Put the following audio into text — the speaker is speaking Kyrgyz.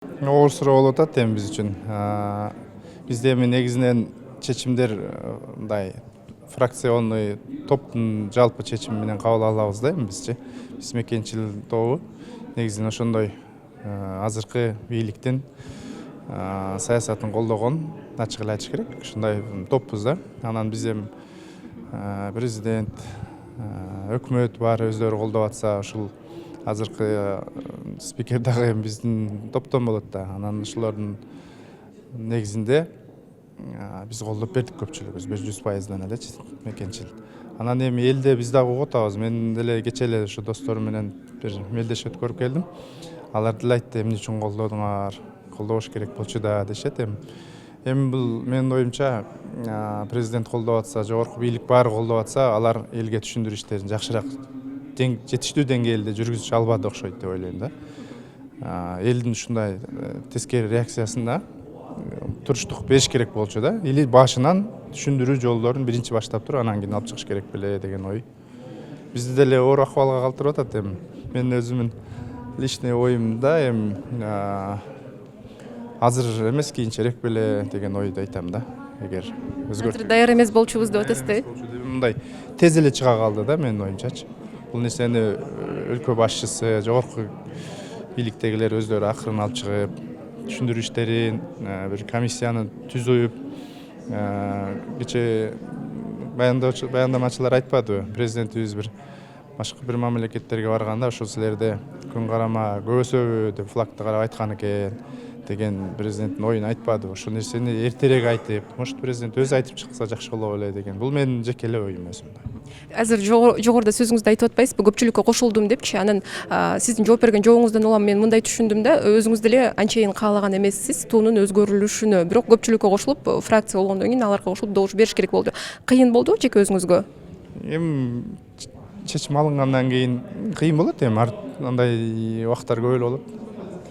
Оор суроо болуп атат эми биз үчүн. Бизде эми негизинен чечимдер мындай фракционный топтун жалпы чечими менен кабыл алабыз да эми бизчи. Биз мекенчил тобу негизинен ошондой азыркы бийликтин саясатын колдогон, ачык эле айтыш керек. Ушундай топпуз да. Анан биз эми президент, өкмөт баары өздөрү колдоп атса, ушул азыркы спикер дагы биздин топтон болот да. Анан ушулардын негизинде биз колдоп бердик көпчүлүгүбүз 100%дан элечи мекенчил. Анан эми элде биз дагы угуп атабыз. Мен деле кечээ эле ушу досторум менен бир мелдеш өткөрүп келдим. Алар деле айтты, эмне үчүн колдодуңар, колдобош керек болчу да дешет. Эми бул менин оюмча президент колдоп атса, жогорку бийлик баары колдоп атса, алар элге түшүндүрүү иштерин жакшыраак жетиштүү деңгээлде жүргүзүш албады окшойт деп ойлойм да. Элдин ушундай тескери реакциясына туруштук бериш керек болчу да. Или башынан түшүндүрүү жолдорун биринчи баштап туруп, анан кийин алып чыгыш керек беле деген ой. Бизди деле оор акыбалга калтырып атат эми. Мен өзүмүн личный оюмда эми азыр эмес, кийинчерээк беле деген ойду айтам да. Эгер Азыр даяр эмес болчубуз деп атасызбы? Мындай тез эле чыга калды да менин оюмчачы. Бул нерсени өлкө башчысы, жогорку бийликтегилер өздөрү акырын алып чыгып, түшүндүрүү иштерин бир комиссияны түзүп, кечээ баяндамачылар айтпадыбы? Президентибиз башка бир мамлекеттерге барганда ошол силерде күн карама көбөсөбү деп флагты карап айткан экен деген президенттин оюн айтпадыбы? Ошол нерсени эртерээк айтып, может президент өзү айтып чыкса жакшы боло беле деген. Бул менин жеке эле оюм өзүмдө. Азыр жогоруда сөзүңүздө айтып атпайсызбы, көпчүлүккө кошулдум депчи. Анан сиздин жооп берген жообуңуздан улам мен мындай түшүндүм да, өзүңүз деле анчейин каалаган эмессиз туунун өзгөрүлүшүнө. Бирок көпчүлүккө кошулуп, фракция болгондон кийин аларга кошулуп добуш бериш керек болду. Кыйын болдубу жеке өзүңүзгө? Эми чечим алынгандан кийин кыйын болот эми, андай убактар көп эле болот.